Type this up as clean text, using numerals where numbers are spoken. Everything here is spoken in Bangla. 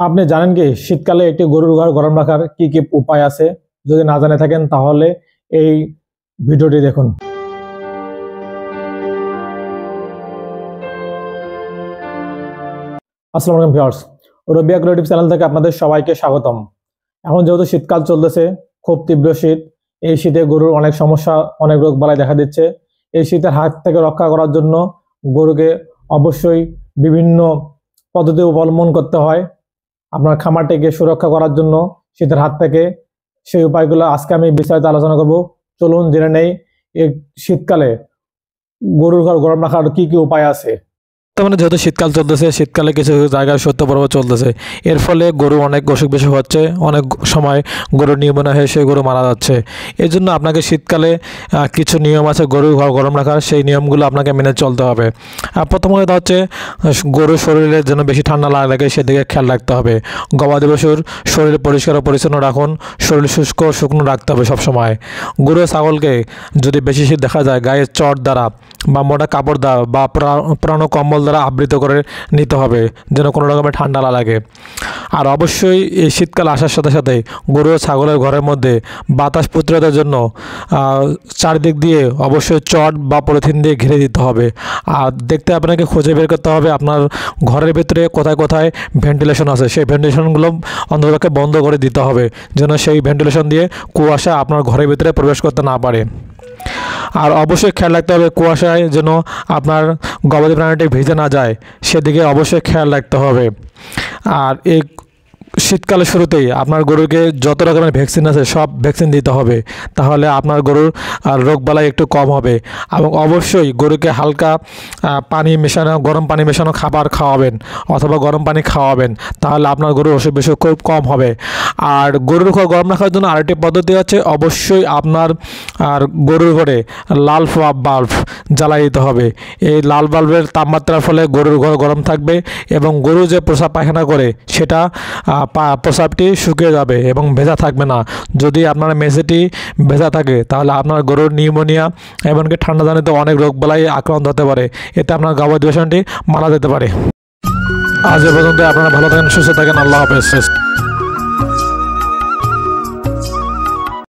আপনি জানেন কি শীতকালে একটি গরুর ঘর গরম রাখার কি কি উপায় আছে? যদি না জেনে থাকেন তাহলে এই ভিডিওটি দেখুন। আসসালামু আলাইকুম ভিউয়ার্স, রবিয়া ক্রিয়েটিভ চ্যানেল থেকে আপনাদের সবাইকে স্বাগতম। এখন যেহেতু শীতকাল চলতেছে, খুব তীব্র শীত। এই শীতে গরুর অনেক সমস্যা, অনেক রোগ বালাই দেখা দিচ্ছে। এই শীতের হাত থেকে রক্ষা করার জন্য গরুকে অবশ্যই বিভিন্ন পদ্ধতি অবলম্বন করতে হয় আপনার খামারটিকে সুরক্ষা করার জন্য শীতের হাত থেকে। সেই উপায়গুলো আজকে আমি বিস্তারিত আলোচনা করব। চলুন জেনে নেই এই শীতকালে গরুর ঘর গরম রাখার কি কি উপায় আছে। বর্তমানে যেহেতু শীতকাল চলতেছে, শীতকালে কিছু জায়গায় শৈত্যপ্রবাহ চলতেছে। এর ফলে গরু অনেক অসুখ বিসুখ হচ্ছে, অনেক সময় গরু নিউমোনিয়া হয়ে সেই গরু মারা যাচ্ছে। এই জন্য আপনাকে শীতকালে কিছু নিয়ম আছে গরুর ঘর গরম রাখার, সেই নিয়মগুলো আপনাকে মেনে চলতে হবে। প্রথম কথা হচ্ছে গরুর শরীরে যেন বেশি ঠান্ডা না লাগে সেদিকে খেয়াল রাখতে হবে। গবাদি পশুর শরীর পরিষ্কার ও পরিচ্ছন্ন রাখুন, শরীর শুষ্ক শুকনো রাখতে হবে সবসময়। গরু ছাগলকে যদি বেশি শীত দেখা যায়, গায়ে চট দ্বারা বা মোটা কাপড় দ্বারা বা পুরানো কম্বল দ্বারা আবৃত করে নিতে হবে, যেন কোনো রকমের ঠান্ডা না লাগে। আর অবশ্যই এই শীতকাল আসার সাথে সাথে গরু ও ছাগলের ঘরের মধ্যে বাতাস প্রতিরোধের জন্য চারিদিক দিয়ে অবশ্যই চট বা পলিথিন দিয়ে ঘিরে দিতে হবে। আর দেখতে আপনাকে খুঁজে বের করতে হবে আপনার ঘরের ভিতরে কোথায় কোথায় ভেন্টিলেশন আছে, সেই ভেন্টিলেশনগুলো অন্ততপক্ষে বন্ধ করে দিতে হবে, যেন সেই ভেন্টিলেশন দিয়ে কুয়াশা আপনার ঘরের ভিতরে প্রবেশ করতে না পারে। আর অবশ্যই খেয়াল রাখতে হবে কুয়াশায় যেন আপনার গবাদি প্রাণীটি ভিজে না যায়, সেদিকে অবশ্যই খেয়াল রাখতে হবে। আর এই শীতকালের শুরুতেই আপনার গরুকে যত রকমের ভ্যাকসিন আছে সব ভ্যাকসিন দিতে হবে, তাহলে আপনার গরুর রোগবালাই একটু কম হবে। এবং অবশ্যই গরুকে হালকা পানি মেশানো, গরম পানি মেশানো খাবার খাওয়াবেন অথবা গরম পানি খাওয়াবেন, তাহলে আপনার গরুর অসুখ বিসুখ খুব কম হবে। আর গরুর ঘর গরম রাখার জন্য আরেকটি পদ্ধতি আছে, অবশ্যই আপনার গরুর ঘরে লাল বাল্ব জ্বালাই দিতে হবে। এই লাল বাল্বের তাপমাত্রার ফলে গরুর ঘর গরম থাকবে এবং গরু যে প্রস্রাব পায়খানা করে সেটা প্রস্রাবটি শুকিয়ে যাবে এবং ভেজা থাকবে না। যদি আপনার মেঝেটি ভেজা থাকে তাহলে আপনার গরুর নিউমোনিয়া এমনকি ঠান্ডাজনিত অনেক রোগবালাই আক্রান্ত হতে পারে, এতে আপনার গবাদি পশুটি মারা যেতে পারে। আজ এ পর্যন্ত, আপনারা ভালো থাকেন, সুস্থ থাকেন, আল্লাহ হাফেজ।